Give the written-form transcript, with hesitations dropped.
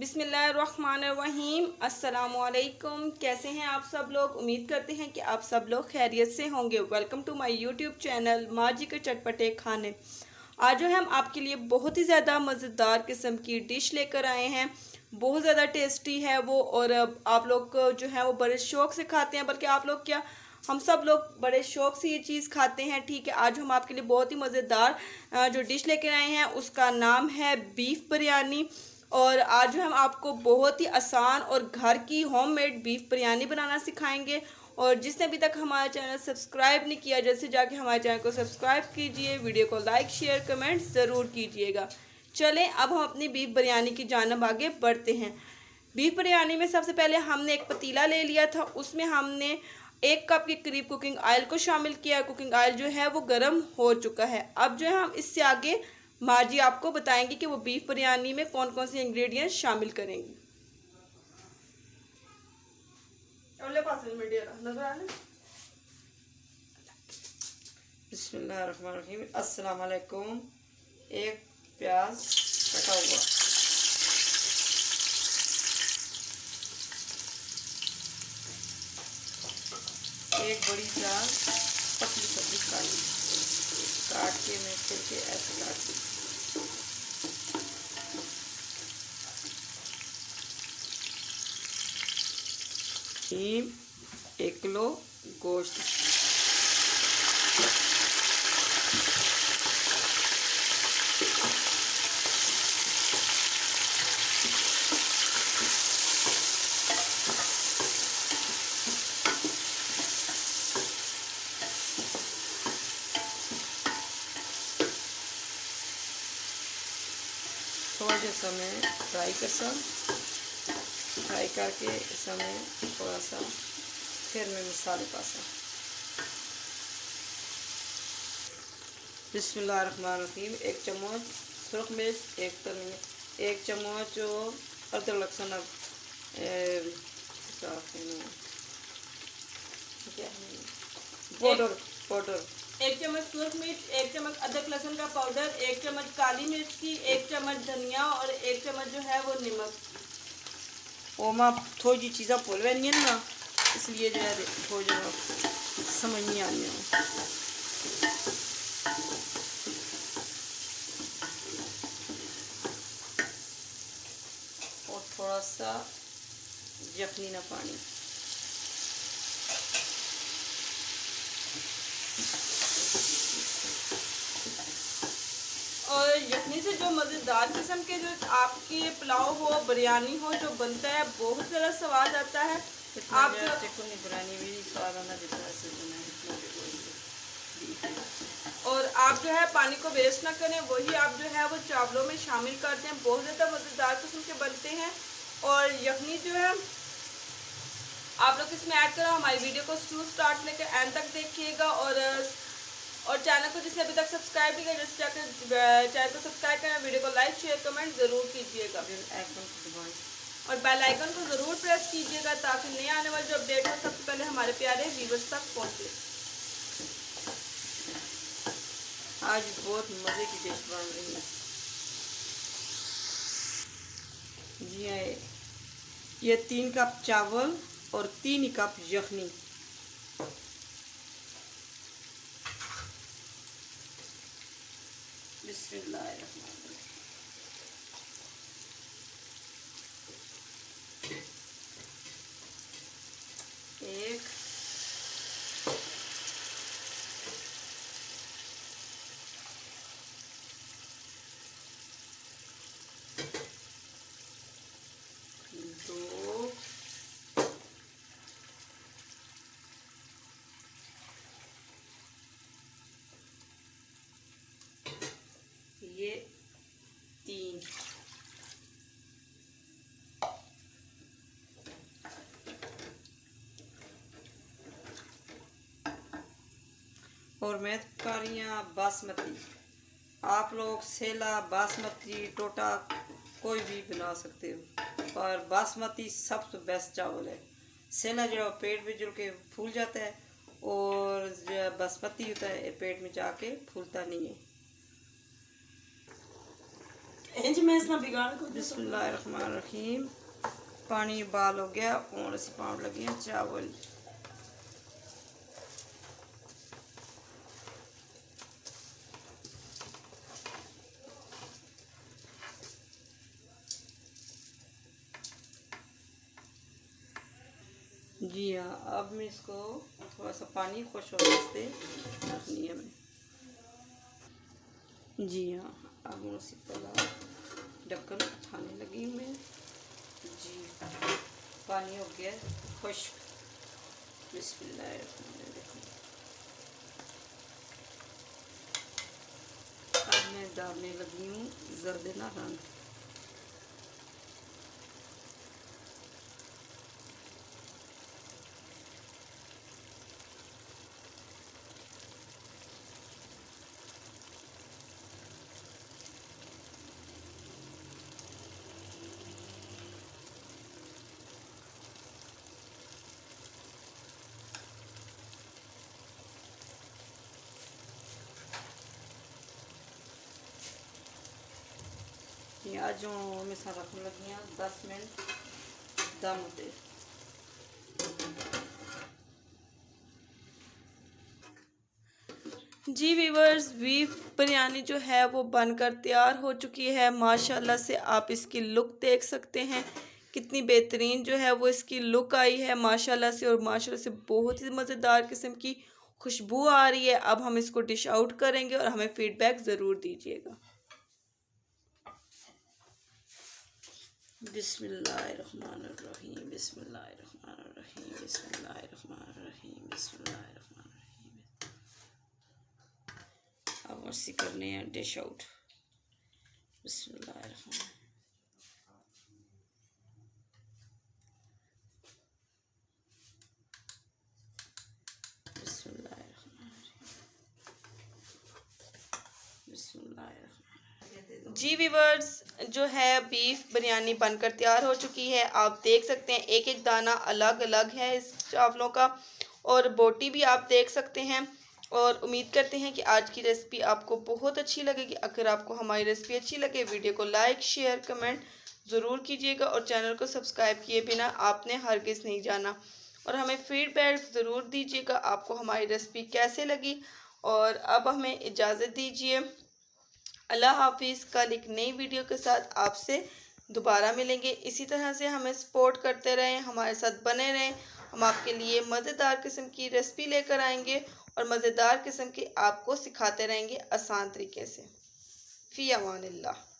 बिस्मिल्लाहिर्रहमानिर्रहीम। अस्सलामुअलैकुम। कैसे हैं आप सब लोग? उम्मीद करते हैं कि आप सब लोग खैरियत से होंगे। Welcome to my YouTube channel माँ जी के चटपटे खाने। आज जो है हम आपके लिए बहुत ही ज़्यादा मज़ेदार किस्म की डिश लेकर आए हैं। बहुत ज़्यादा टेस्टी है वो, और आप लोग जो है वो बड़े शौक़ से खाते हैं, बल्कि आप लोग क्या, हम सब लोग बड़े शौक़ से ये चीज़ खाते हैं। ठीक है, आज हम आपके लिए बहुत ही मज़ेदार जो डिश लेकर आए हैं उसका नाम है बीफ बिरयानी। और आज हम आपको बहुत ही आसान और घर की होममेड बीफ बिरयानी बनाना सिखाएंगे। और जिसने अभी तक हमारा चैनल सब्सक्राइब नहीं किया, जल्द से जाके हमारे चैनल को सब्सक्राइब कीजिए, वीडियो को लाइक शेयर कमेंट ज़रूर कीजिएगा। चलें अब हम अपनी बीफ बिरयानी की जानब आगे बढ़ते हैं। बीफ बिरयानी में सबसे पहले हमने एक पतीला ले लिया था, उसमें हमने 1 कप के करीब कुकिंग ऑयल को शामिल किया। कुकिंग ऑयल जो है वो गर्म हो चुका है। अब जो है हम इससे आगे माँ जी आपको बताएंगी कि वो बीफ बिरयानी में कौन कौन से इंग्रेडिएंट्स शामिल करेंगी। बिस्मिल्लाहिर्रहमानिर्रहीम। अस्सलाम वालेकुम। एक प्याज कटा हुआ, एक बड़ी प्याज पतली पतली काट के मैं फिर के ऐसे काट दी। नीम 1 किलो गोश्त, थोड़ा सा समय फ्राई करके समय थोड़ा सा फिर मैं मसाले पासा। बिस्मिल्लाहिर्रहमानिर्रहीम। 1 चम्मच सुरख मिर्च, 1 चम्मच अदरक लहसुन पाउडर पाउडर 1 चम्मच सूरख मिर्च, 1 चम्मच अदरक लहसुन का पाउडर, 1 चम्मच काली मिर्च की, 1 चम्मच धनिया और 1 चम्मच जो है वो नमक। वो मैं थोड़ी जी चीज़ें भूल गई नहीं ना, इसलिए जो है थोड़ी जो समझ नहीं आनी है। और थोड़ा सा यखनी ना पानी। और यखनी से जो मज़ेदार किस्म के जो आपकी पुलाव हो, बिरयानी हो जो बनता है, बहुत ज़्यादा स्वाद आता है। आप चिकन बिरयानी भी स्वाद आना जितना से और आप जो है पानी को वेस्ट ना करें, वही आप जो है वो चावलों में शामिल करते हैं। बहुत ज़्यादा मज़ेदार किस्म के बनते हैं। और यखनी जो है आप लोग इसमें ऐड करो। हमारी वीडियो को शुरू स्टार्ट लेकर एंड तक देखिएगा। और चैनल को जिसने अभी तक सब्सक्राइब नहीं किया, जैसे जाकर चैनल को सब्सक्राइब करें, वीडियो को लाइक शेयर कमेंट ज़रूर कीजिएगा और बेल आइकन को ज़रूर प्रेस कीजिएगा ताकि नए आने वाले जो अपडेट हो सबसे पहले हमारे प्यारे व्यूअर्स तक पहुँचे। आज बहुत मज़े की डिश बन रही है जी। ये 3 कप चावल और 3 कप यखनी। बिस्मिल्लाहिर्रहमानिर्रहीम। एक दो ये 3 और मैं कर रही हूँ बासमती। आप लोग सेला, बासमती, टोटा कोई भी बना सकते हो, पर बासमती सबसे बेस्ट चावल है। सेला जो पेट में जुड़ के फूल जाता है, और जो बासमती होता है पेट में जाके फूलता नहीं है। इंज मैं इसना बिगाड़ को बिस्मिल्लाहिर्रहमानिर्रहीम। पानी उबाल हो गया और असी पाउंड लगे हैं चावल। जी हाँ, अब मैं इसको थोड़ा सा पानी खुश होने से रखनी है मैं। जी हाँ, अब मैं उसी तरह ढक्कन उठाने लगी मैं। जी पानी हो गया खुश्क। बिस्मिल्लाहिर्रहमानिर्रहीम। अब मैं डालने लगी हूँ जर्द नारंग। आज जो मैं सारा रखने लगी हूँ 10 मिनट दम होते। जी व्यूवर्स, बीफ बिरयानी जो है वो बनकर तैयार हो चुकी है। माशाल्लाह से आप इसकी लुक देख सकते हैं, कितनी बेहतरीन जो है वो इसकी लुक आई है माशाल्लाह से। और माशाल्लाह से बहुत ही मज़ेदार किस्म की खुशबू आ रही है। अब हम इसको डिश आउट करेंगे और हमें फीडबैक ज़रूर दीजिएगा। बिस्मिल्लाहिर्रहमानिर्रहीम, बिस्मिल्लाहिर्रहमानिर्रहीम, बिस्मिल्लाहिर्रहमानिर्रहीम, बिस्मिल्लाहिर्रहमानिर्रहीम। अब ऐसे करने हैं डिश आउट। बिस्मिल्लाहिर्रहमानिर्रहीम। जी व्यूवर्स, जो है बीफ बिरयानी बनकर तैयार हो चुकी है। आप देख सकते हैं एक एक दाना अलग अलग है इस चावलों का, और बोटी भी आप देख सकते हैं। और उम्मीद करते हैं कि आज की रेसिपी आपको बहुत अच्छी लगेगी। अगर आपको हमारी रेसिपी अच्छी लगे, वीडियो को लाइक शेयर कमेंट ज़रूर कीजिएगा और चैनल को सब्सक्राइब किए बिना आपने हरगिज़ नहीं जाना। और हमें फीडबैक ज़रूर दीजिएगा आपको हमारी रेसिपी कैसे लगी। और अब हमें इजाज़त दीजिए। अल्लाह हाफिज़। कल एक नई वीडियो के साथ आपसे दोबारा मिलेंगे। इसी तरह से हमें सपोर्ट करते रहें, हमारे साथ बने रहें। हम आपके लिए मज़ेदार किस्म की रेसिपी लेकर आएंगे और मज़ेदार किस्म की आपको सिखाते रहेंगे आसान तरीके से। फ़ी अमानिल्लाह।